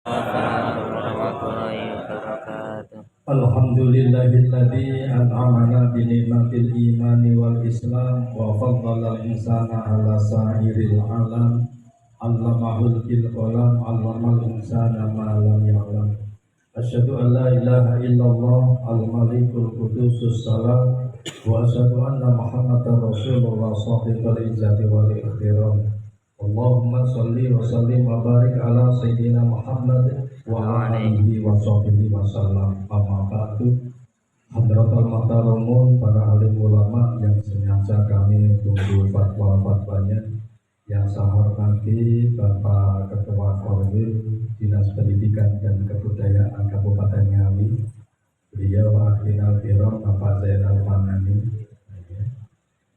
warahmatullahi wabarakatuh. Alhamdulillahilladzi an'amana bi ni'matil imani wal islam wa faddala al-insana ala sa'iril alam. Allamahul qalam 'allamal insana ma lam ya'lam. Asyhadu an la ilaha illallah al-malikul qudusus salam wa asyhadu anna muhammadar rasulullah shahibul izzati wal ikram. Allahumma sholli wa sallim wa barik ala sayyidina Muhammad wa alihi wa sahbihi wa sallam. Amma ba'du. Hadratul Muhtarumun, para alim ulama yang sengaja kami tunggu fatwa-fatwanya, yang saya hormati Bapak Ketua Korwil Dinas Pendidikan dan Kebudayaan Kabupaten Ngawi, beliau Akhirul Kiram Bapak Zainal Fanani,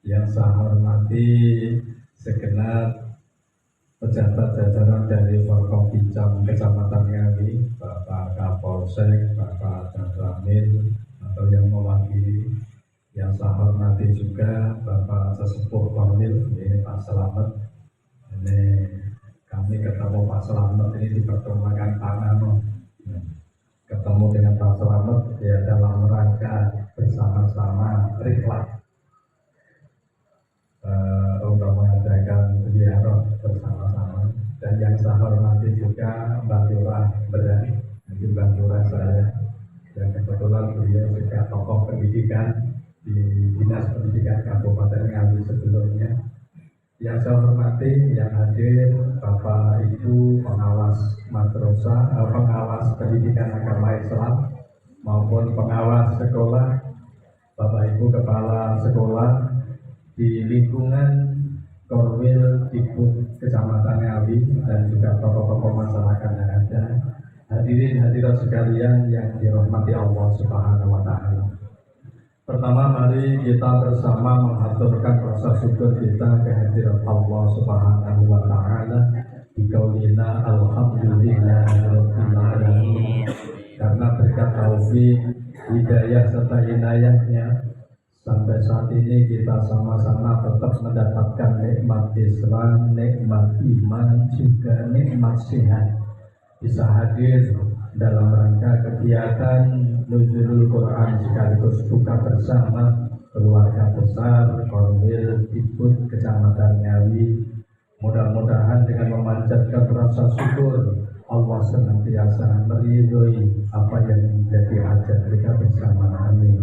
yang saya hormati segenap pejabat jajaran dari Forkompicam Kecamatan Ngawi, Bapak Kapolsek, Bapak Danramil atau yang mewakili, yang saya hormati juga Bapak Sesepuh Korwil, ini Pak Selamet. Ini kami ketemu Pak Selamet ini di pertemuan tangan, ketemu dengan Pak Selamet ya dalam rangka bersama-sama riklat untuk mengadakan ziarah bersama-sama. Dan yang saya hormati juga Mbak Lurah Berani, Mbak Lurah saya, yang kebetulan beliau juga tokoh pendidikan di Dinas Pendidikan Kabupaten Ngawi sebelumnya. Yang saya hormati yang hadir Bapak Ibu pengawas madrasah, pengawas pendidikan agama Islam maupun pengawas sekolah, Bapak Ibu kepala sekolah di lingkungan Korwil Dikbud Kecamatan Ngawi dan juga tokoh-tokoh masyarakat yang ada, hadirin hadirat sekalian yang dirahmati Allah Subhanahu wa taala. Pertama, mari kita bersama menghaturkan rasa syukur kita kehadirat Allah Subhanahu wa taala di qaulina alhamdulillahirabbil alamin, karena berkat taufik, hidayah serta inayahnya sampai saat ini kita sama-sama tetap mendapatkan nikmat Islam, nikmat iman, juga nikmat sehat, bisa hadir dalam rangka kegiatan Nuzulul Quran sekaligus buka bersama keluarga besar Korwil Dikbud Kecamatan Ngawi. Mudah-mudahan dengan memanjatkan rasa syukur, Allah senantiasa meridhoi apa yang menjadi hajat kita bersama. Amin.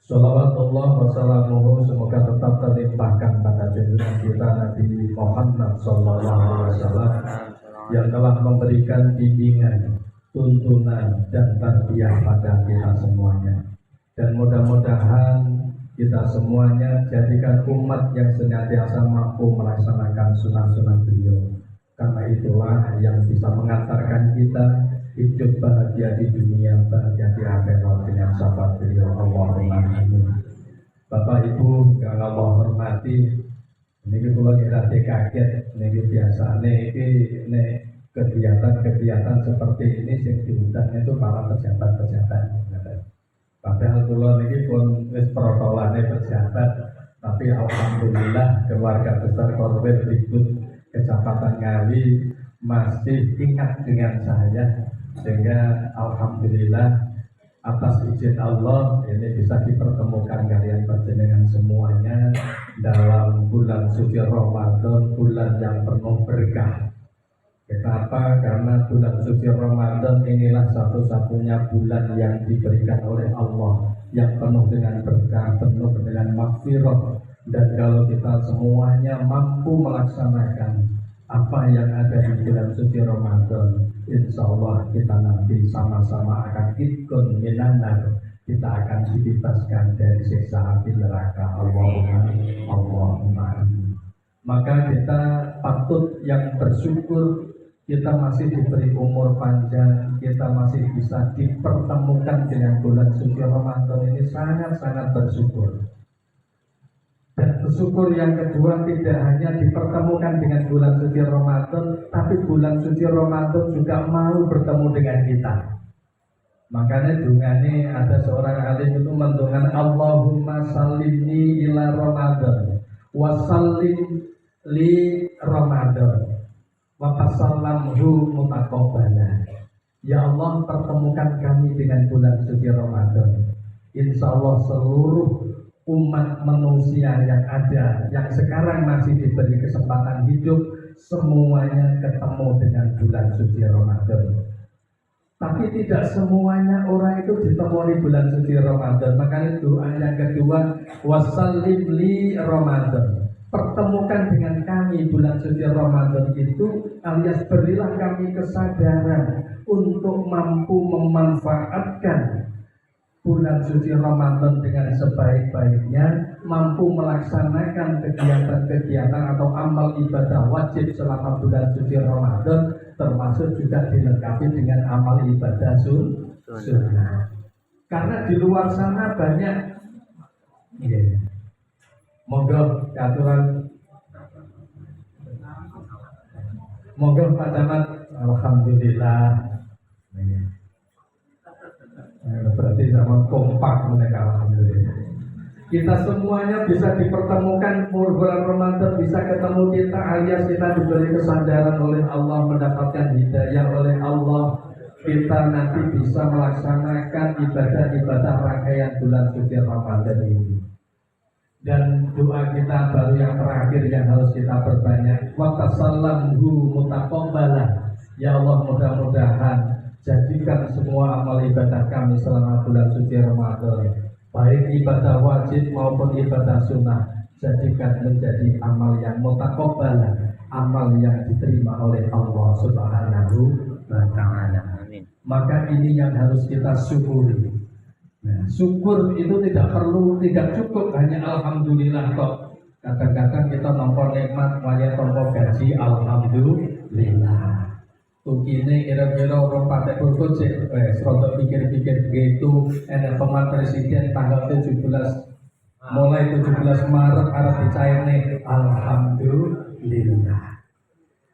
Shalawatullah wassalamuhu semoga tetap terlimpahkan pada junjungan kita Nabi Muhammad sallallahu alaihi wasallam yang telah memberikan bimbingan, tuntunan dan tarbiyah pada kita semuanya. Dan mudah-mudahan kita semuanya jadikan umat yang senantiasa mampu melaksanakan sunnah-sunnah beliau. Karena itulah yang bisa mengantarkan kita hidup bahagia di dunia, bahagia di akhirat dengan syafaat beliau. Allahumma amin. Bapak Ibu yang Allah hormati, ini kula ngerti kaget, ini biasanya ini kegiatan-kegiatan seperti ini yang diundang itu para pejabat-pejabat. Padahal kula ini pun protolane pejabat, tapi alhamdulillah keluarga besar Korwil Dikbud Kecamatan Ngawi masih ingat dengan saya, sehingga alhamdulillah atas izin Allah ini bisa dipertemukan kalian panjenengan semuanya dalam bulan suci Ramadan, bulan yang penuh berkah. Kenapa? Karena bulan suci Ramadan inilah satu-satunya bulan yang diberikan oleh Allah yang penuh dengan berkah, penuh dengan maghfirah. Dan kalau kita semuanya mampu melaksanakan apa yang ada di bulan suci Ramadan, insya Allah kita nanti sama-sama akan ikun minanar, kita akan dibebaskan dari siksa api neraka. Allahumma amin. Maka kita patut yang bersyukur, kita masih diberi umur panjang, kita masih bisa dipertemukan dengan bulan suci Ramadan ini, sangat-sangat bersyukur. Dan bersyukur yang kedua, tidak hanya dipertemukan dengan bulan suci Ramadan, tapi bulan suci Ramadan juga mau bertemu dengan kita. Makanya dungane ada seorang alim itu mendungan Allahumma sallimni ila Ramadan wa sallim li Ramadan wa fasallamhu mutaqabbala. Ya Allah, pertemukan kami dengan bulan suci Ramadan. Insya Allah seluruh umat manusia yang ada, yang sekarang masih diberi kesempatan hidup, semuanya ketemu dengan bulan suci Ramadan. Tapi tidak semuanya orang itu ditemui bulan suci Ramadan. Makanya doa yang kedua, wasallim li Ramadan. Pertemukan dengan kami bulan suci Ramadan itu, alias berilah kami kesadaran untuk mampu memanfaatkan bulan suci Ramadan dengan sebaik-baiknya, mampu melaksanakan kegiatan-kegiatan atau amal ibadah wajib selama bulan suci Ramadan, termasuk juga dilengkapi dengan amal ibadah sunnah. Karena di luar sana banyak monggo aturan, monggo Pak Camat. Alhamdulillah. Berarti sama kompak mereka, alhamdulillah. Kita semuanya bisa dipertemukan bulan Ramadan, bisa ketemu kita, alias kita diberi kesadaran oleh Allah, mendapatkan hidayah oleh Allah. Kita nanti bisa melaksanakan ibadah-ibadah rangkaian bulan suci Ramadan ini. Dan doa kita baru yang terakhir yang harus kita perbanyak, wa tasallamhu mutaqabbalah. Ya Allah, mudah-mudahan jadikan semua amal ibadah kami selama bulan suci Ramadan, baik ibadah wajib maupun ibadah sunnah, jadikan menjadi amal yang mutaqabbalah, amal yang diterima oleh Allah Subhanahu wa ta'ala. Maka ini yang harus kita syukuri. Nah, syukur itu tidak cukup hanya alhamdulillah kok. Kadang-kadang kita nampa nikmat, waya tampa gaji, alhamdulillah. Tukine kira-kira orang pakai burkut sih, serotok pikir-pikir gitu. Pemilihan presiden tanggal 17, mulai 17 Maret arep dicairne, alhamdulillah.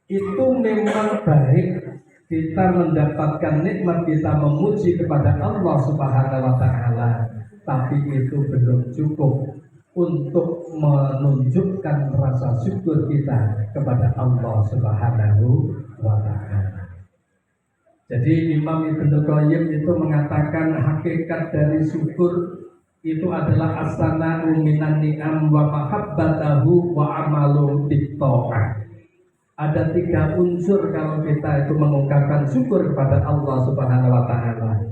Itu memang baik. Kita mendapatkan nikmat, kita memuji kepada Allah Subhanahu wa ta'ala, tapi itu belum cukup untuk menunjukkan rasa syukur kita kepada Allah Subhanahu wa ta'ala. Jadi Imam Ibnu Qayyim itu mengatakan hakikat dari syukur itu adalah as-sana'u minan ni'am wa mahabbatahu wa amalu bitta'ah. Ada 3 unsur kalau kita itu mengungkapkan syukur kepada Allah Subhanahu wa ta'ala.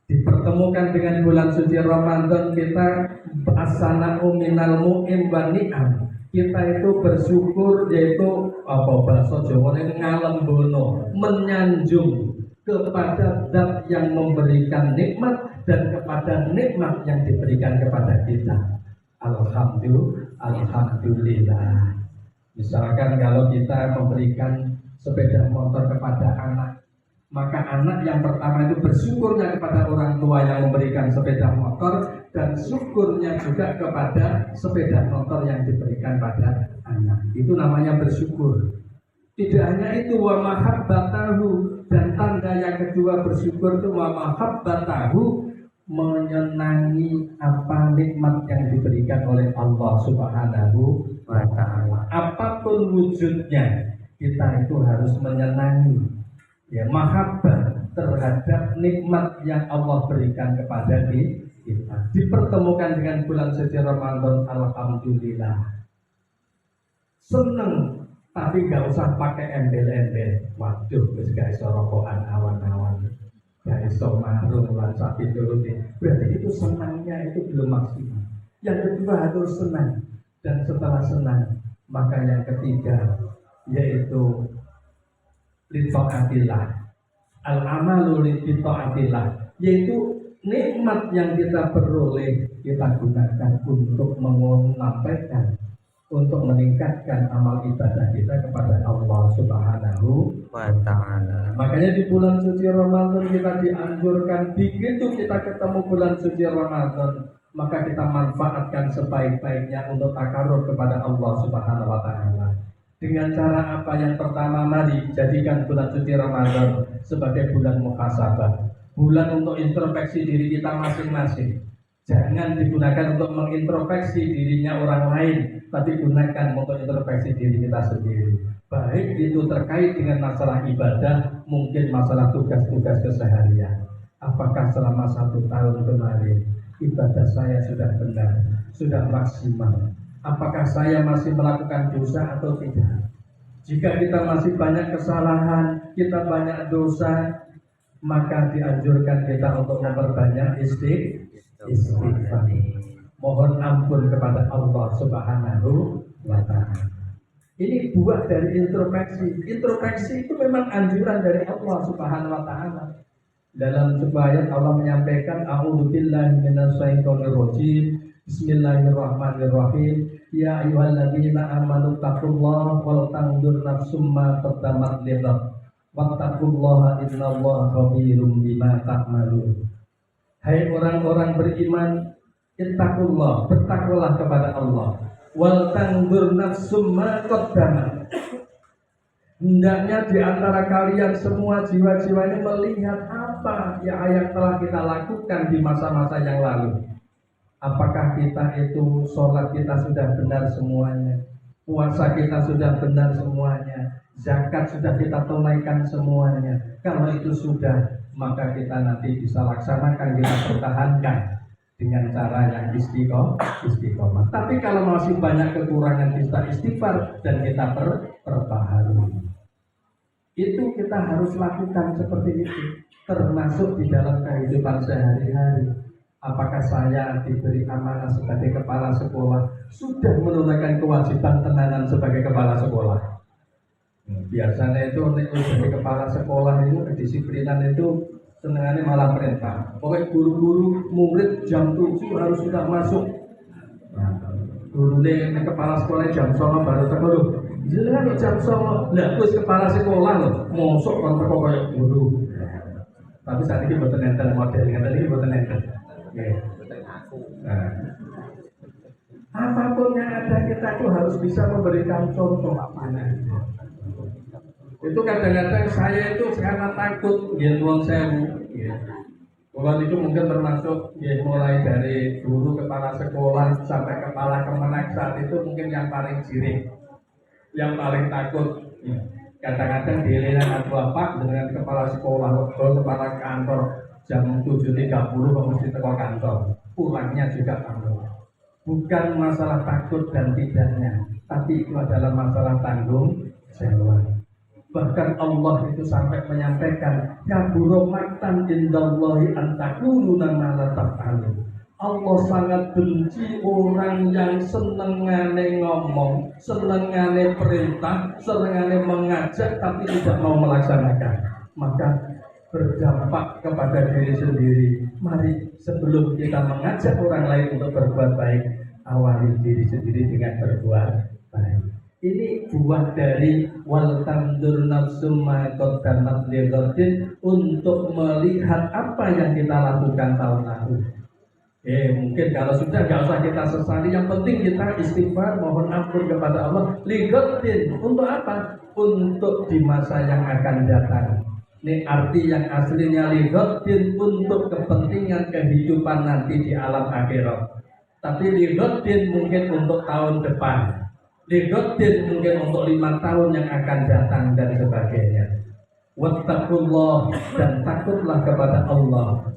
Dipertemukan dengan bulan suci Ramadan, kita as-sana'u minal mu'im wa ni'am. Kita itu bersyukur, yaitu bahasa Jawa ngalembono, menyanjung kepada zat yang memberikan nikmat dan kepada nikmat yang diberikan kepada kita. Alhamdulillah. Misalkan kalau kita memberikan sepeda motor kepada anak, maka anak yang pertama itu bersyukurnya kepada orang tua yang memberikan sepeda motor, dan syukurnya juga kepada sepeda motor yang diberikan pada anak. Itu namanya bersyukur. Tidak hanya itu, wa mahabbatahu, dan tanda yang kedua bersyukur itu wa mahabbatahu, menyenangi apa nikmat yang diberikan oleh Allah Subhanahu wa ta'ala. Apapun wujudnya, kita itu harus menyenangi, ya, mahabbah terhadap nikmat yang Allah berikan kepada kita. Dipertemukan dengan bulan suci Ramadan, alhamdulillah. Seneng, tapi gak usah pakai embel-embel. Waduh, wis gak iso rokokan awan-awan, gak iso marung lan sapi turuti. Berarti itu senangnya itu belum maksimal. Yang kedua harus senang, dan setelah senang, maka yang ketiga yaitu litaatillah. Al-amalu litaatillah, yaitu nikmat yang kita peroleh kita gunakan untuk menyampaikan, untuk meningkatkan amal ibadah kita kepada Allah Subhanahu wa ta'ala. Makanya di bulan suci Ramadan kita dianjurkan, begitu kita ketemu bulan suci Ramadan, maka kita manfaatkan sebaik-baiknya untuk takarrub kepada Allah Subhanahu wa ta'ala. Dengan cara apa? Yang pertama, mari jadikan bulan suci Ramadan sebagai bulan muhasabah, bulan untuk introspeksi diri kita masing-masing. Jangan digunakan untuk mengintrospeksi dirinya orang lain, tapi gunakan untuk introspeksi diri kita sendiri. baik itu terkait dengan masalah ibadah, mungkin masalah tugas-tugas keseharian. Apakah selama 1 tahun kemarin ibadah saya sudah benar, sudah maksimal? Apakah saya masih melakukan dosa atau tidak? Jika kita masih banyak kesalahan, kita banyak dosa, maka dianjurkan kita untuk memperbanyak istighfar. Mohon ampun kepada Allah Subhanahu wa Ta'ala. Ini buah dari introspeksi. Introspeksi itu memang anjuran dari Allah Subhanahu wa Ta'ala. Dalam sebuah ayat Allah menyampaikan, A'udzubillahi minasyaitonir rajim. Bismillahirrahmanirrahim. Ya ayyuhalladzina amanu taqullaha wal tanzur nafsum ma qaddamat lighad. Wattaqullaha innallaha khabirum bima ta'malun. Hai orang-orang beriman, ittaqullah, bertakwalah kepada Allah. Wal tanzur nafsum ma qaddamat. Hendaknya di antara kalian semua jiwa-jiwa ini melihat apa yang telah kita lakukan di masa-masa yang lalu. Apakah kita itu sholat kita sudah benar semuanya, puasa kita sudah benar semuanya, zakat sudah kita tunaikan semuanya. Kalau itu sudah, maka kita nanti bisa laksanakan, kita pertahankan dengan cara yang istiqomah. Tapi kalau masih banyak kekurangan, kita istighfar dan kita perbaharui. Itu kita harus lakukan seperti itu, termasuk di dalam kehidupan sehari-hari. Apakah saya diberi amanah sebagai kepala sekolah, sudah menunaikan kewajiban tenanan sebagai kepala sekolah? Biasanya itu untuk sebagai kepala sekolah itu kedisiplinan itu senangannya malah perintah. Pokoknya guru-guru murid jam 7 harus sudah masuk. Gurunya kepala sekolah jam 9 baru sekolah. Jelas jam 9. Lah terus kepala sekolah loh, mosok kon teko koyo guru. Tapi saat ini boten enten model, ini boten enten. Nah, apapun yang ada kita itu harus bisa memberikan contoh apanya. Itu kadang-kadang saya itu karena takut nuwun sewu. Kalau itu mungkin termasuk mulai dari guru, kepala sekolah sampai kepala kemenak, saat itu mungkin yang paling jiring, yang paling takut. Kadang-kadang dilihat bapak dengan kepala sekolah atau kepala kantor jam 7.30 mesti teko kantor, pulangnya juga kantor. Bukan masalah takut dan tidaknya, tapi itu adalah masalah tanggung jawab. Bahkan Allah itu sampai menyampaikan, kabura maqtan indallahi an taquluna ma la taf'alun. Allah sangat benci orang yang senengane ngomong, senengane perintah, senengane mengajak tapi tidak mau melaksanakan. Maka berdampak kepada diri sendiri. Mari sebelum kita mengajak orang lain untuk berbuat baik, awali diri sendiri dengan berbuat baik. Ini buah dari wal tandur nafsum ma qaddamat lighadin, untuk melihat apa yang kita lakukan tahun lalu. Mungkin kalau sudah nggak usah kita sesali, yang penting kita istighfar, mohon ampun kepada Allah. Lighadin untuk apa? Untuk di masa yang akan datang. Ini arti yang aslinya lighadin, untuk kepentingan kehidupan nanti di alam akhirat. Tapi lighadin mungkin untuk tahun depan, lighadin mungkin untuk 5 tahun yang akan datang dan sebagainya. Wattaqullah, dan takutlah kepada Allah.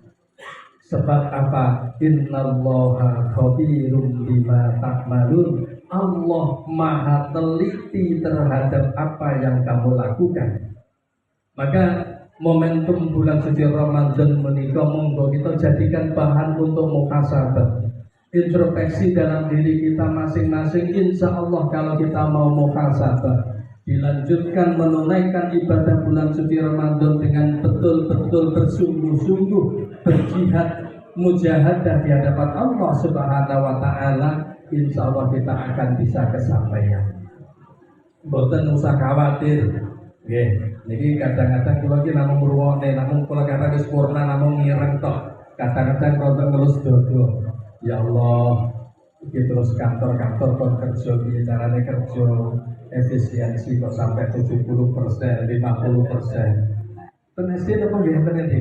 Sebab apa? Innallaha khabirum bima ta'malun. Allah maha teliti terhadap apa yang kamu lakukan. Maka momentum bulan suci Ramadan menikah, monggo kita jadikan bahan untuk muhasabah, introspeksi dalam diri kita masing-masing. Insya Allah kalau kita mau muhasabah, dilanjutkan menunaikan ibadah bulan suci Ramadan dengan betul-betul bersungguh-sungguh, berjihad, mujahadah di hadapan Allah Subhanahu wa Ta'ala, insya Allah kita akan bisa kesampaian. Boten usah khawatir. Niki kadang-kadang kula iki namung ngrungokne, namung kula kata wis purna, namung ngireng tok. Kadang-kadang kula ngelus dodo. Ya Allah, iki terus kantor-kantor kon kerja piye carane kerja, efisiensi kok sampai 70%, 50%. Tenan sih apa nggih tenan iki?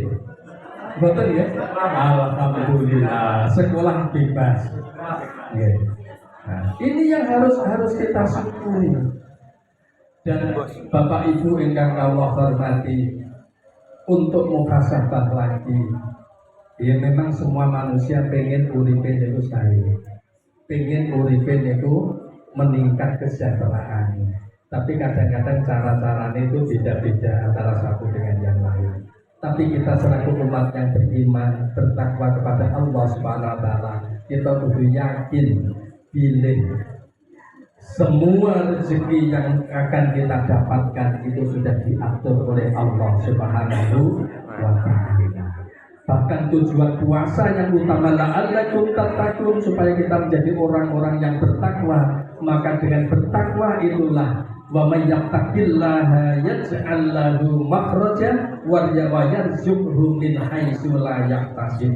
Boten ya? Alhamdulillah, sekolah bebas. Nah, ini yang harus kita syukuri. Dan Bapak Ibu ingkang kawula hormati, untuk muhasabah lagi, ya memang semua manusia pengen uripe niku sae, pengen uripe niku meningkat kesejahteraan. Tapi kadang-kadang cara-caranya itu beda-beda antara satu dengan yang lain. Tapi kita selaku umat yang beriman, bertakwa kepada Allah Subhanahu wa taala, kita kudu yakin pilih semua rezeki yang akan kita dapatkan itu sudah diatur oleh Allah Subhanahu wa taala. Bahkan tujuan puasa yang utama la'allakum tattaqun, supaya kita menjadi orang-orang yang bertakwa. Maka dengan bertakwa itulah wa may yattaqillaha yaj'al lahu makhraja wa yarzuqhu min haitsu la yahtasib.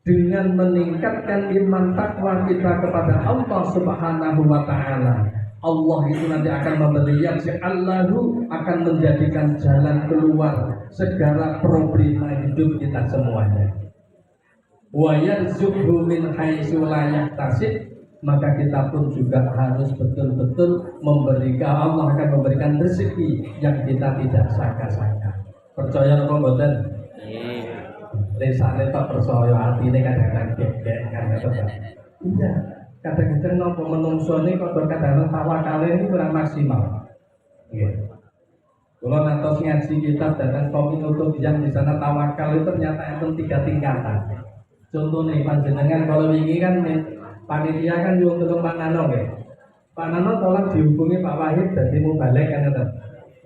Dengan meningkatkan iman takwa kita kepada Allah Subhanahu wa taala, Allah itu nanti akan memberi Allahu, akan menjadikan jalan keluar segala problema hidup kita semuanya. Wa yarzuqhu min haitsu la yahtasib, maka kita pun juga harus betul-betul memberikan, Allah akan memberikan rezeki yang kita tidak sangka-sangka. Percaya apa mboten? Lesane tak percaya, atine kadang-kadang gegek kan. Iya, kadang-kadang nopo menungso ini kadang-kadang tawakal ini kurang maksimal. Iya. Kalau nantos ngaji kitab datang kopi untuk yang di sana tawakal itu ternyata itu 3 tingkatan. Contohnya panjenengan kalau ini kan panitia kan juga untuk Pak Nano ya. Pak Nano tolong dihubungi Pak Wahid dari mau balik kan itu.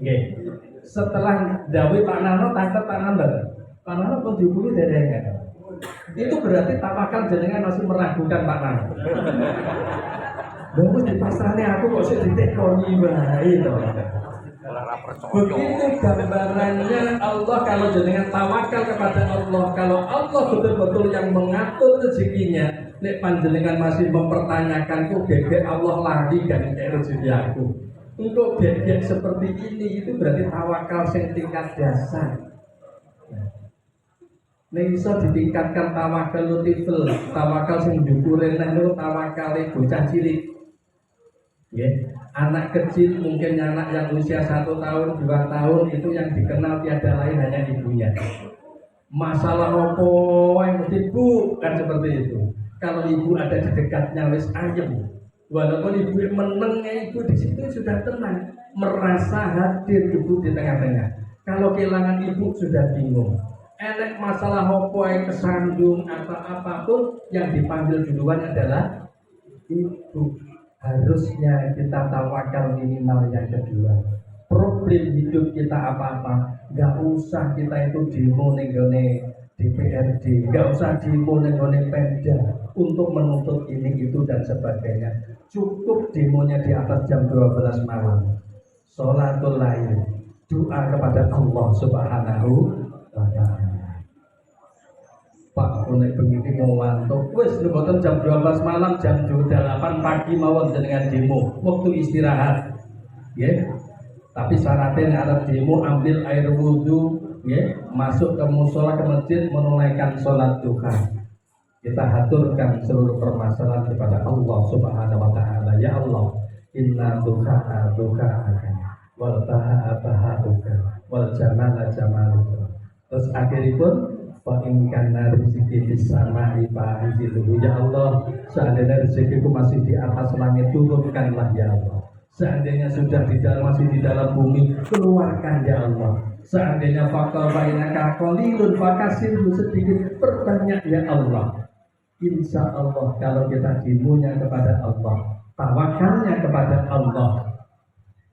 Nggih. Setelah dawuh Pak Nano tangkep Pak Nano. Pak Nano pun dihubungi dari enggak. Itu berarti tawakal jenengan masih meragukan Pak Nano. Lho di pasrane aku kok sik ditekoni wae to. Begitu gambarannya Allah kalau jenengan tawakal kepada Allah, kalau Allah betul-betul yang mengatur rezekinya. Nek panjenengan masih mempertanyakan kok gegek Allah lagi kan rezeki aku. Untuk gegek seperti ini itu berarti tawakal sing tingkat dasar. Nek bisa ditingkatkan tawakal lutiful, tawakal sing dhuwure neh niku tawakale bocah cilik. Ya, anak kecil mungkin anak yang usia 1 tahun, 2 tahun itu yang dikenal tiada lain hanya ibunya. Masalah opo yang mesti bu kan seperti itu. Kalau ibu ada di dekatnya wis ayem. Walaupun ibu menengnya ibu di situ sudah tenang, merasa hadir ibu di tengah-tengah. Kalau kehilangan ibu sudah bingung. Elek masalah opo yang kesandung atau apapun yang dipanggil duluan adalah ibu. Harusnya kita tawakal minimal yang kedua. Problem hidup kita apa-apa, nggak usah kita itu demo nenggone DPRD, nggak usah demo nenggone Pemda untuk menuntut ini itu dan sebagainya. Cukup demonya di atas jam 12 malam. Sholatul lail, doa kepada Allah Subhanahu wa taala. Pak konek begini mau ngantuk, wes boten jam 12 malam, jam 8 pagi mawon jenengan demo, waktu istirahat, ya. Tapi syaratnya Arab demo ambil air wudhu, ya, masuk ke musola ke masjid menunaikan sholat duha. Kita haturkan seluruh permasalahan kepada Allah Subhanahu wa taala. Ya Allah, inna duha wal baha wal jamala jamaluka. Terus akhiripun wa in kana rezeki di sana ibahilu. Ya Allah, seandainya rezekiku masih di atas langit, turunkanlah ya Allah. Seandainya sudah masih di dalam bumi, keluarkan ya Allah. Seandainya faktor bainaka qalilun fakasirhu, sedikit perbanyak ya Allah. Insya Allah kalau kita dimunya kepada Allah, tawakalnya kepada Allah,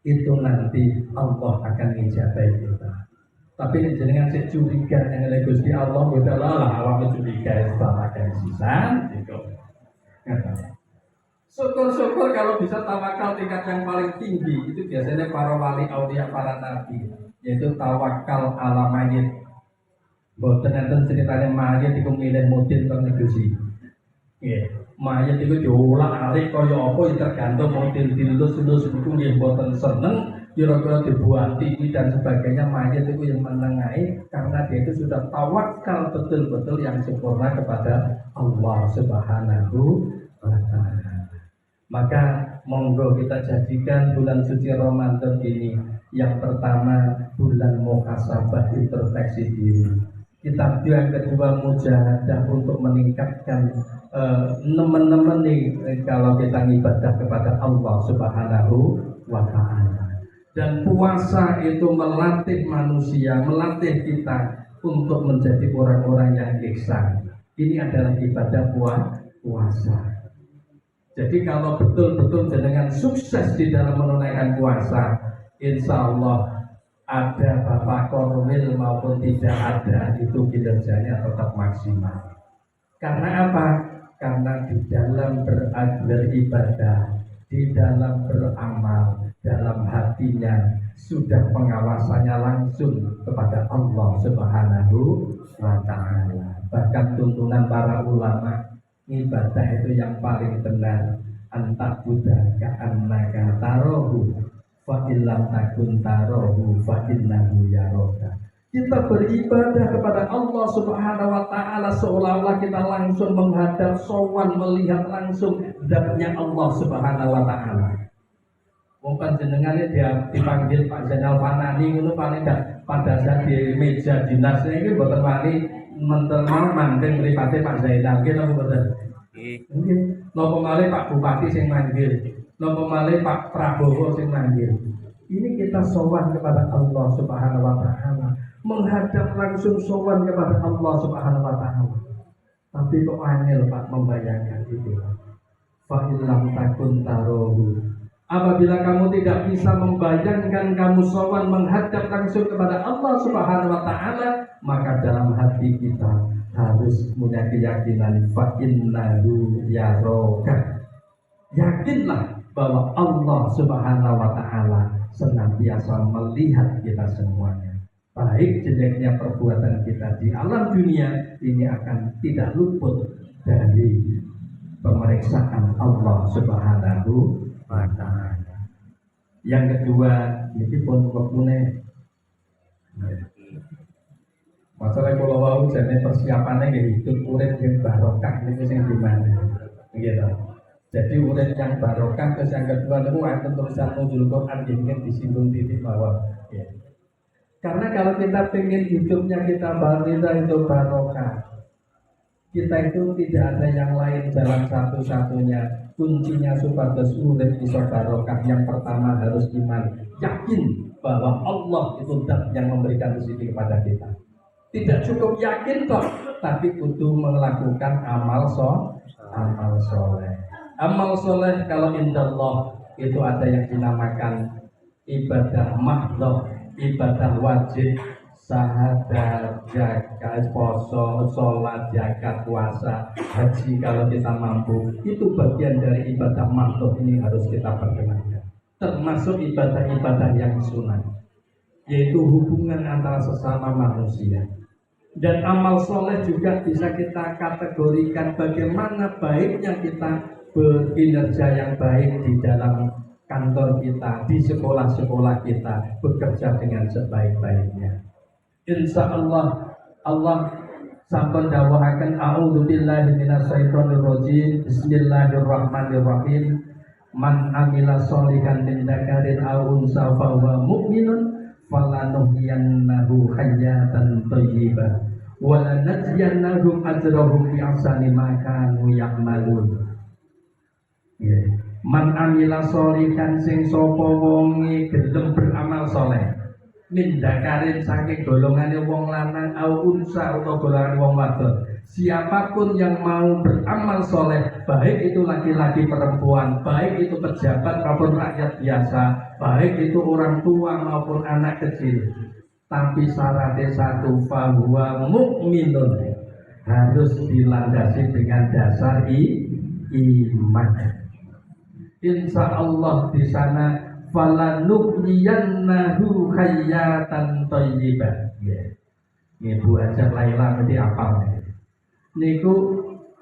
itu nanti Allah akan menjabai kita. Tapi jenengan sik curiga yang oleh Gusti Allah, udahlah awak curiga setelah akan sisa gitu. Syukur-syukur kalau bisa tawakal tingkat yang paling tinggi, itu biasanya para wali aulia, para nabi, yaitu tawakal ala mayit. Boten enten ceritanya mayit iku milih mudin kang negusi. Nggih, mayit iku diolak-alik kaya apa ya tergantung mudin dilus-lus iku nggih boten seneng. Kira-kira dibuati dan sebagainya, mayat itu yang menengahi karena dia itu sudah tawakal betul-betul yang sempurna kepada Allah Subhanahu wa taala. Maka monggo kita jadikan bulan suci Ramadan ini yang pertama bulan muhasabah, introspeksi diri. Kita yang kedua mujahadah untuk meningkatkan teman-teman nih kalau kita ibadah kepada Allah Subhanahu wa Ta'ala. Dan puasa itu melatih manusia, melatih kita untuk menjadi orang-orang yang ihsan. Ini adalah ibadah puasa. Jadi kalau betul-betul jenengan sukses di dalam menunaikan puasa, insya Allah ada Bapak Korwil maupun tidak ada, itu kinerjanya tetap maksimal. Karena apa? Karena di dalam beribadah, di dalam beramal, dalam hatinya sudah pengawasannya langsung kepada Allah Subhanahu wa Ta'ala. Bahkan tuntunan para ulama, ibadah itu yang paling benar, antak budaka annaka tarohu fa illam takun tarohu fa innahu yaraka. Kita beribadah kepada Allah Subhanahu wa Ta'ala seolah-olah kita langsung menghadap, sowan, melihat langsung zatnya Allah Subhanahu wa Ta'ala. Mungkin jenengannya dia dipanggil Pak Zainal Fanani itu paling tidak pada saat di meja dinasnya ini boten wani mentermal manggil mripate Pak Zainal gitu boten. Nggih. Napa malih Pak Bupati sing manggil, napa malih Pak Prabowo sing manggil. Ini kita sowan kepada Allah Subhanahu wa Ta'ala, menghadap langsung sowan kepada Allah Subhanahu wa Ta'ala. Tapi kok angel Pak membayangkan itu. Fa illam takun tarohu. Apabila kamu tidak bisa membayangkan kamu sowan menghadap langsung kepada Allah Subhanahu wa Ta'ala, maka dalam hati kita harus punya keyakinan fa innahu yaraka. Yakinlah bahwa Allah Subhanahu wa Ta'ala senantiasa melihat kita semuanya. Baik jeleknya perbuatan kita di alam dunia ini akan tidak luput dari pemeriksaan Allah Subhanahu wa Ta'ala. Yang kedua, ini pun waktunya masalah kalau wau jadi persiapannya kayak hidup urip yang barokah ini yang gimana gitu. Jadi urip yang barokah. Terus yang kedua itu ada tulisan nuzul Quran yang disinggung di bawah ya. Karena kalau kita pengen hidupnya kita itu barokah, kita itu tidak ada yang lain jalan satu-satunya. Kuncinya supaya urip bisa barokah, yang pertama harus iman, yakin bahwa Allah itu zat yang memberikan rezeki kepada kita. Tidak cukup yakin toh, tapi kudu melakukan amal soleh. Amal soleh kalau indallah itu ada yang dinamakan ibadah mahdhah, ibadah wajib, syahadat, zakat, poso, sholat, zakat, puasa, haji kalau kita mampu. Itu bagian dari ibadah mahdhah, ini harus kita perkenalkan. Termasuk ibadah-ibadah yang sunnah, yaitu hubungan antara sesama manusia. Dan amal soleh juga bisa kita kategorikan bagaimana baiknya kita berkinerja yang baik di dalam kantor kita, di sekolah-sekolah kita, bekerja dengan sebaik-baiknya. Insya Allah, Allah sampun dawuhaken a'udzubillahi minasyaitonir rajim. Bismillahirrahmanirrahim. Man amila sholihan min dzakarin aw unsa fa huwa mu'minun falanuhyiyannahu hayatan thayyibah wa lanajziyannahum ajrahum bi ahsani ma kanu ya'malun. Man amila sholihan sing sapa wonge gelem beramal saleh min dzakarin saking golongane wong lanang au unsa utawa golongan wong wadon. Siapapun yang mau beramal soleh, baik itu laki-laki perempuan, baik itu pejabat maupun rakyat biasa, baik itu orang tua maupun anak kecil, tapi syaratnya satu, fahuwa mu'minun, harus dilandasi dengan dasar iman. Insya Allah di sana falanuhyiyannahu hayatan thayyibah. Ini Bu Hajar Laila mesti apal niku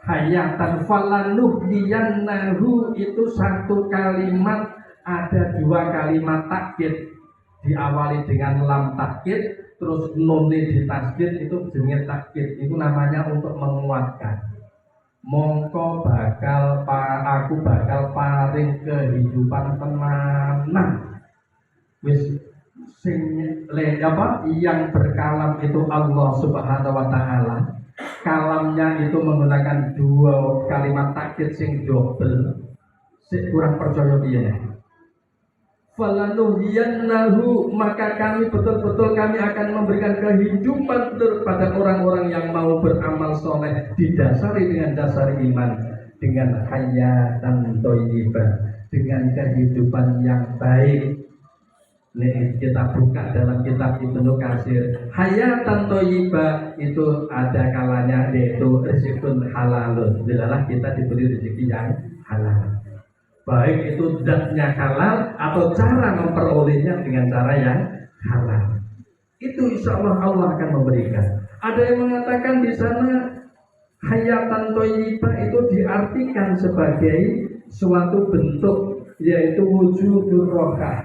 hayatan falanuhyiyannahu itu satu kalimat, ada dua kalimat takkid, diawali dengan lam takkid terus nun ditasdid, itu jenis takkid, itu namanya untuk menguatkan. mongko aku bakal paring kehidupan tenanan. Wis sing yang berkalam itu Allah Subhanahu wa taala. Kalamnya itu menggunakan dua kalimat takkid sing double. Sik kurang percaya piye. Falanuhyiyannahu, maka kami betul-betul kami akan memberikan kehidupan kepada orang-orang yang mau beramal soleh didasari dengan dasar iman, dengan hayatan thayyibah, dengan kehidupan yang baik. Nih kita buka dalam kitab Ibnu Katsir, hayatan thayyibah itu ada kalanya yaitu rezeki halalun. Dilalah kita diberi rezeki yang halal. Baik itu zatnya halal atau cara memperolehnya dengan cara yang halal. Itu insya Allah Allah akan memberikan. Ada yang mengatakan di sana hayatan thayyibah itu diartikan sebagai suatu bentuk, yaitu wujudur rohah,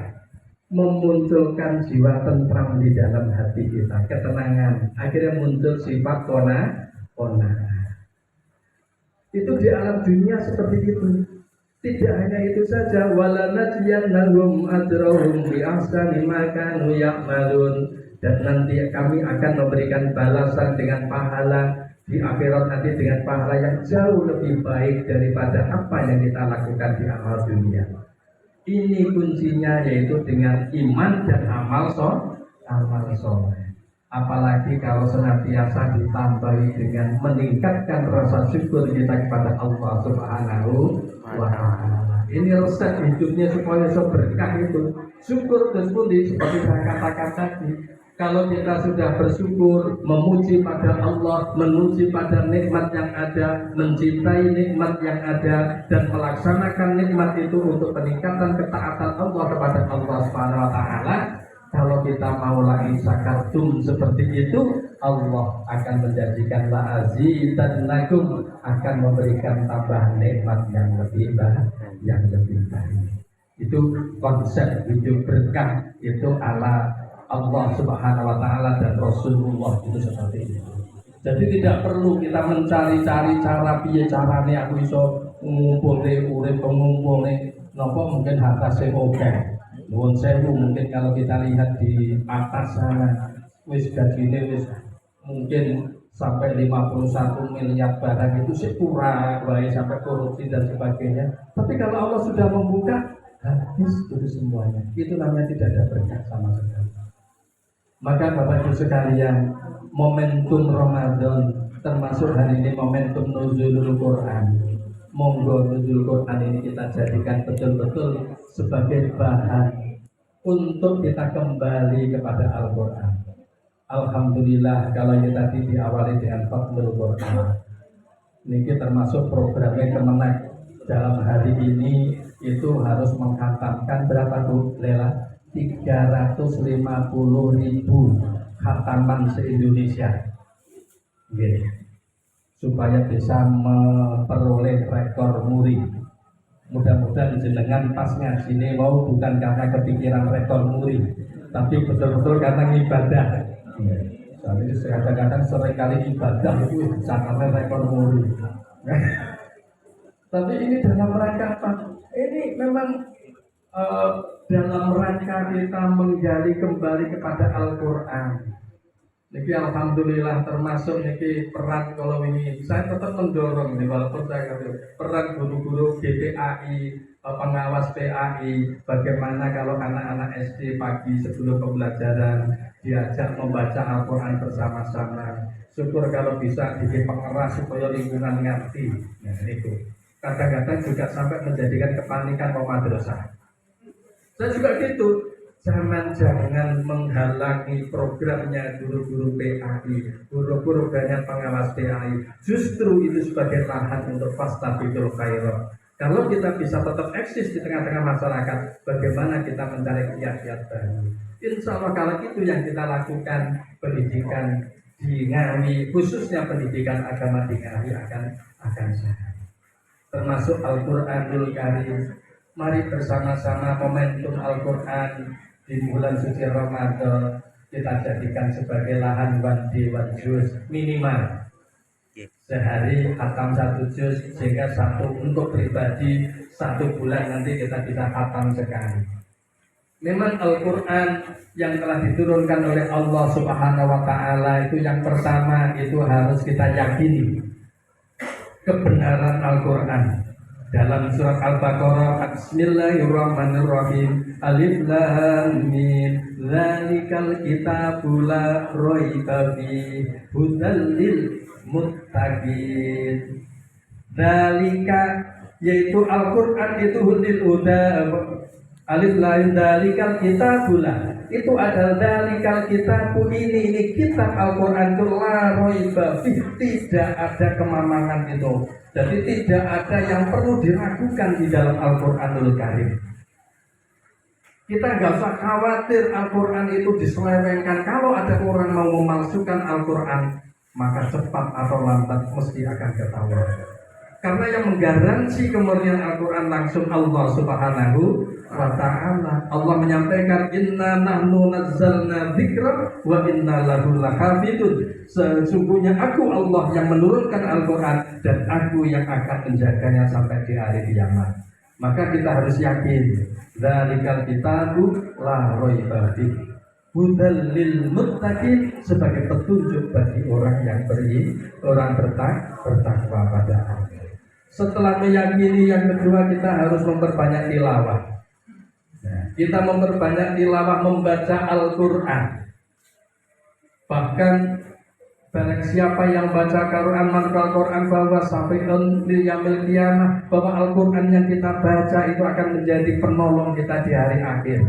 memunculkan jiwa tentram di dalam hati kita, ketenangan. Akhirnya muncul sifat qanaah. Itu di alam dunia seperti itu. Tidak hanya itu saja, walanajiyannahum ajrahum bi ahsani ma kanu ya'malun, dan nanti kami akan memberikan balasan dengan pahala di akhirat nanti dengan pahala yang jauh lebih baik daripada apa yang kita lakukan di amal dunia. Ini kuncinya yaitu dengan iman dan amal soleh. Apalagi kalau senantiasa ditambahi dengan meningkatkan rasa syukur kita kepada Allah Subhanahu wa ta'ala. Ini resep hidupnya supaya berkah itu. Syukur dan pundi seperti saya katakan tadi. Kalau kita sudah bersyukur, memuji pada Allah, memuji pada nikmat yang ada, mencintai nikmat yang ada, dan melaksanakan nikmat itu untuk peningkatan ketaatan Allah kepada Allah Subhanahu wa ta'ala. Kalau kita mau lagi sakatum seperti itu, Allah akan menjanjikan la'azidannakum, akan memberikan tambah nikmat yang lebih baik. Itu konsep hidup berkah itu ala Allah Subhanahu wa ta'ala dan Rasulullah itu seperti itu. Jadi tidak perlu kita mencari-cari cara piye carane aku iso ngumpulne urip pengumpulne napa mungkin harta sing akeh. Nuwun sewu, mungkin kalau kita lihat di atas sana wis gajine wis mungkin sampai 51 miliar barang itu sih pura wae sampai korupsi dan sebagainya. Tapi kalau Allah sudah membuka, habis itu semuanya. Itu namanya tidak ada berkah sama sekali. Maka Bapak Ibu sekalian, momentum Ramadan termasuk hari ini momentum nuzulul Quran. Monggo nuzul Quran ini kita jadikan betul-betul sebagai bahan untuk kita kembali kepada Al-Quran. Alhamdulillah kalau ini tadi diawali dengan Fadlul Quran. Ini termasuk programnya Kemenak dalam hari ini itu harus menghantamkan berapa tuh Lela? 350.000 khataman se-Indonesia. Gitu. Supaya bisa memperoleh rekor muri. Mudah-mudahan jenengan pas ngaji mau bukan karena kepikiran rekor muri, tapi betul-betul karena ibadah. Soalnya itu kadang-kadang seringkali ibadah itu caranya rekor muri. Tapi ini dalam rangka apa? Ini memang dalam rangka kita menggali kembali kepada Al-Quran. Niki alhamdulillah termasuk niki peran kalau ini saya tetap mendorong nih walaupun saya peran guru-guru GPAI, pengawas PAI, bagaimana kalau anak-anak SD pagi sebelum pembelajaran diajak membaca Al-Quran bersama-sama. Syukur kalau bisa bikin pengeras supaya lingkungan ngerti. Nah itu kadang-kadang juga sampai menjadikan kepanikan madrasah. Saya juga gitu. Jangan menghalangi programnya guru-guru PAI, guru-guru banyak pengawas PAI. Justru itu sebagai lahan untuk fastabiqul khairat. Kalau kita bisa tetap eksis di tengah-tengah masyarakat, bagaimana kita mencari kiat-kiat baru? Insya Allah kalau itu yang kita lakukan, pendidikan di Ngawi, khususnya pendidikan agama di Ngawi akan sehat. Termasuk Al-Quranul Karim. Mari bersama-sama momentum Al-Quran di bulan suci Ramadan kita jadikan sebagai lahan wadi wajus minimal Sehari khatam 1 juz, sehingga untuk pribadi 1 bulan nanti kita bisa khatam sekali. Memang Al-Quran yang telah diturunkan oleh Allah Subhanahu wa Ta'ala itu yang pertama itu harus kita yakini kebenaran Al-Quran. Dalam surat Al-Baqarah, Bismillahirrahmanirrahim, Alif Lam Mim, Dzalikal kitabu la raiba fihi, hudal lil muttaqin. Dzalika yaitu Al-Quran itu hudil huda. Alif Lam Dzalikal kitabu itu adalah Dzalikal kitabu, ini kitab Al-Quran itu la raiba fihi, tidak ada kemamangan itu. Jadi tidak ada yang perlu diragukan di dalam Al-Quranul Karim. Kita nggak usah khawatir Al-Quran itu diselewengkan. Kalau ada orang mau memalsukan Al-Quran, maka cepat atau lambat mesti akan ketahuan. Karena yang menggaransi kemurnian Al-Quran langsung Allah Subhanahu wa Ta'ala. Allah menyampaikan, Inna nahnu nazzalna dzikra wa inna lahu lahafidun. Sesungguhnya aku Allah yang menurunkan Al-Quran dan aku yang akan menjaganya sampai di hari kiamat. Maka kita harus yakin, dzalikal kitabu la raiba fihi, hudal lil muttaqin, sebagai petunjuk bagi orang yang bertakwa pada Allah. Setelah meyakini, yang kedua kita harus memperbanyak tilawah. Kita memperbanyak tilawah, membaca Al-Quran. Bahkan barang siapa yang baca Quran, maka Al-Quran bahwa safi'un lil yaumil qiyamah, bahwa Al-Quran yang kita baca itu akan menjadi penolong kita di hari akhir.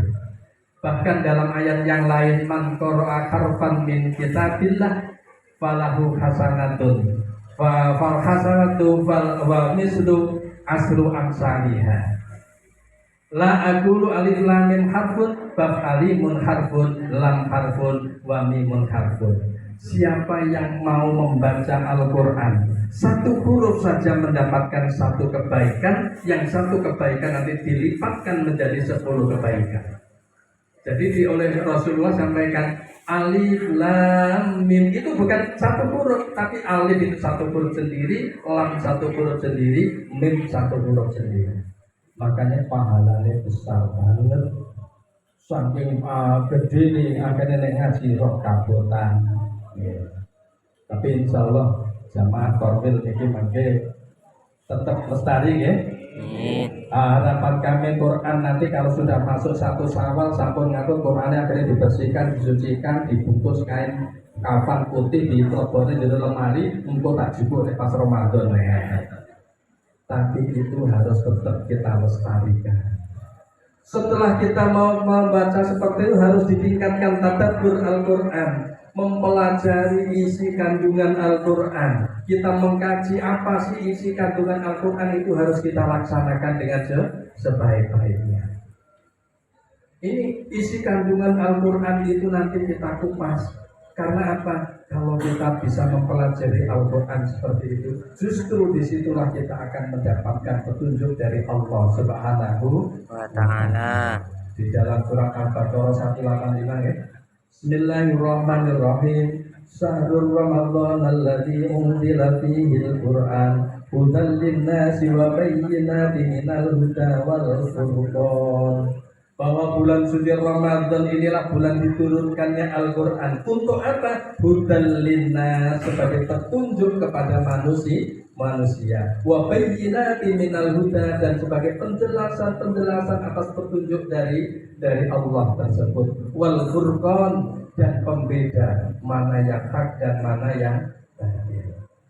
Bahkan dalam ayat yang lain, man qara'a harfan min kitabillah falahu hasanatun fal hasanatu wa mislu asru amsalihha. La aqulu alif lam mim harfun bab alimun harfun lam harfun wa mimun harfun. Siapa yang mau membaca Al-Quran, 1 huruf saja mendapatkan 1 kebaikan, yang 1 kebaikan nanti dilipatkan menjadi 10 kebaikan. Jadi oleh Rasulullah sampaikan, alif lam mim itu bukan 1 huruf, tapi alif itu 1 huruf sendiri, lam 1 huruf sendiri, mim 1 huruf sendiri. Makanya pahalanya besar banget. Saking gede nih, akhirnya ngaji roh kabutan. Tapi insya Allah jamaah korwil ini mungkin tetap lestari ya. Harapan kami Quran nanti kalau sudah masuk 1 Syawal, sampun ngatur Qurannya akhirnya dibersihkan, disucikan, dibungkus kain kafan putih, diterbori di lemari, untuk tak jupuk pas Ramadan ya. Tapi itu harus tetap kita lestarikan. Setelah kita mau membaca seperti itu, harus ditingkatkan tadabbur Al-Quran, mempelajari isi kandungan Al-Quran. Kita mengkaji apa sih isi kandungan Al-Quran, itu harus kita laksanakan dengan sebaik-baiknya. Ini isi kandungan Al-Quran itu nanti kita kupas. Karena apa? Kalau kita bisa mempelajari Al-Quran seperti itu, justru disitulah kita akan mendapatkan petunjuk dari Allah Subhanahu wa Ta'ala. Di dalam surat Al-Baqarah 185 ya. Bismillahirrahmanirrahim. Syahrul Ramadan alladzi unzila fihi al-Qur'an hudan lin-nasi wa bayyinatin minal huda wal furqan. Bahwa bulan suci Ramadan inilah bulan diturunkannya Al-Quran. Untuk apa? Hudan linnas, sebagai petunjuk kepada manusia. Wa bayyinatin minal huda, dan sebagai penjelasan atas petunjuk dari Allah tersebut. Wal furqan, dan pembeda mana yang hak dan mana yang batil.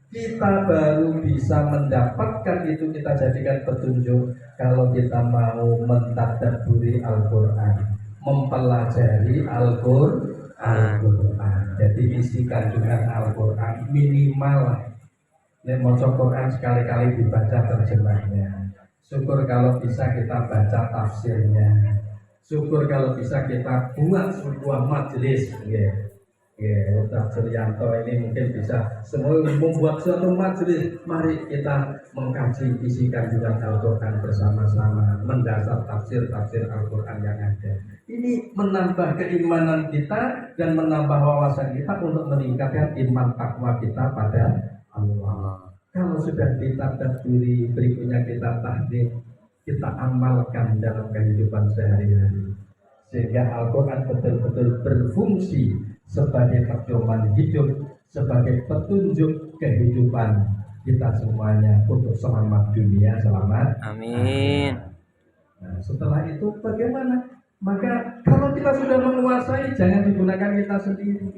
Kita baru bisa mendapatkan itu, kita jadikan petunjuk kalau kita mau mentadabburi Al-Quran, mempelajari Al-Quran. Jadi isi kandungan Al-Quran minimal maca Quran sekali-kali dibaca terjemahnya. Syukur kalau bisa kita baca tafsirnya. Syukur kalau bisa kita buat sebuah majelis. Ustaz Suryanto ini mungkin bisa semua membuat suatu majelis. Mari kita mengkaji isi kandungan Al-Quran bersama-sama, mendasar tafsir Al-Quran yang ada. Ini menambah keimanan kita dan menambah wawasan kita untuk meningkatkan iman takwa kita pada Allah. Kalau sudah kita tadburi, berikutnya kita tahlil, kita amalkan dalam kehidupan sehari-hari, sehingga Al-Quran betul-betul berfungsi sebagai pedoman hidup, sebagai petunjuk kehidupan kita semuanya untuk selamat dunia, selamat Amin. Nah, setelah itu bagaimana? Maka kalau kita sudah menguasai, jangan digunakan kita sendiri.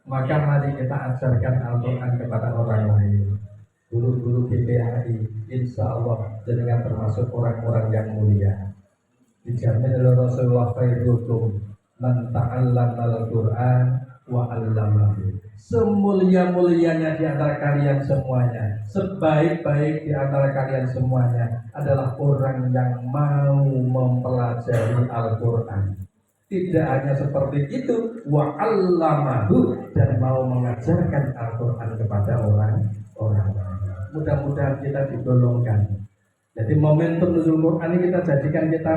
Maka mari kita ajarkan Al-Quran kepada orang lain. Guru-guru GPHI, insya Allah jenengan termasuk orang-orang yang mulia. Dijamin oleh Rasulullah khairukum man ta'allama al-Quran wa 'allamahu. Semulia-mulianya di antara kalian semuanya, sebaik-baik di antara kalian semuanya adalah orang yang mau mempelajari Al-Quran. Tidak hanya seperti itu, wa 'allamahu, dan mau mengajarkan Al-Quran kepada orang-orang. Mudah-mudahan kita digolongkan. Jadi momentum nuzul Quran ini kita jadikan, kita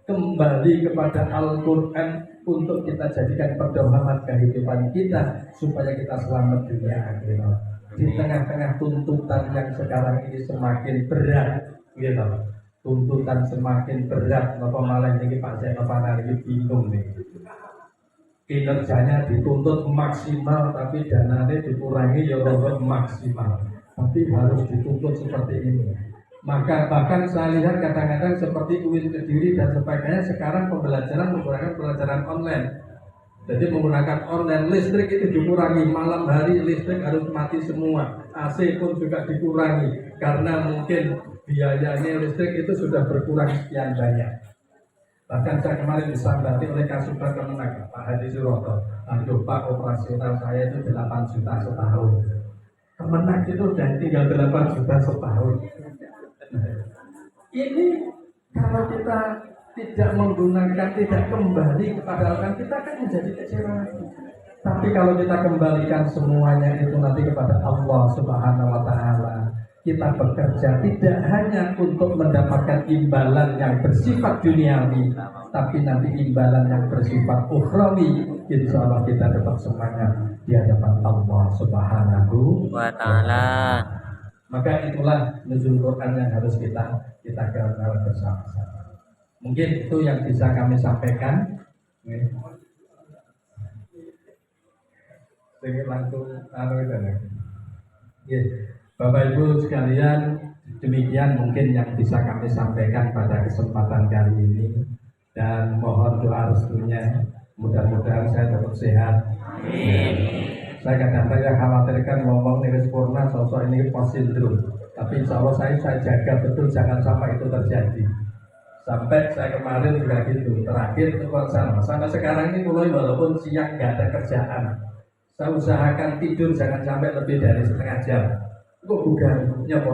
kembali kepada Al-Quran untuk kita jadikan pedoman kehidupan kita supaya kita selamat dunia akhirat. Di tengah-tengah tuntutan yang sekarang ini semakin berat, gitu. Tuntutan semakin berat, Bapak malah ini Pak Zainal Panari bingung nih. Kinerjanya dituntut maksimal, tapi dananya dikurangi ya maksimal. Tapi harus dituntut seperti ini. Maka bahkan saya lihat kadang-kadang seperti UIN Kediri dan sebagainya sekarang pembelajaran menggunakan pelajaran online. Jadi menggunakan online, listrik itu dikurangi, malam hari listrik harus mati semua, AC pun juga dikurangi karena mungkin biayanya listrik itu sudah berkurang sekian banyak. Bahkan saya kemarin disambati oleh Kasubag Kemenak, Pak Hadi Suroto. Aduh Pak, operasional saya itu 8 juta setahun. Kemenak itu udah tinggal 8 juta setahun. Ini kalau kita tidak menggunakan, tidak kembali kepada Al-Quran, kita akan menjadi kecewa. Tapi kalau kita kembalikan semuanya itu nanti kepada Allah Subhanahu wa Ta'ala, kita bekerja tidak hanya untuk mendapatkan imbalan yang bersifat duniawi, tapi nanti imbalan yang bersifat ukhrawi. Insya Allah kita dapat semangat di hadapan Allah Subhanahu Wa ta'ala. Maka itulah nuzul Quran yang harus kita kenal bersama-sama. Mungkin itu yang bisa kami sampaikan. Sedikit langsung Bapak Ibu sekalian, demikian mungkin yang bisa kami sampaikan pada kesempatan kali ini, dan mohon doa restunya, mudah-mudahan saya tetap sehat. Amin. Saya kadang-kadang khawatirkan ngomong ini sempurna, sosok ini post syndrome. Tapi insya Allah saya jaga betul jangan sampai itu terjadi. Sampai saya kemarin juga gitu, terakhir itu konser. Sampai sekarang ini mulai walaupun siang nggak ada kerjaan, saya usahakan tidur jangan sampai lebih dari setengah jam. Kok bukan nyopot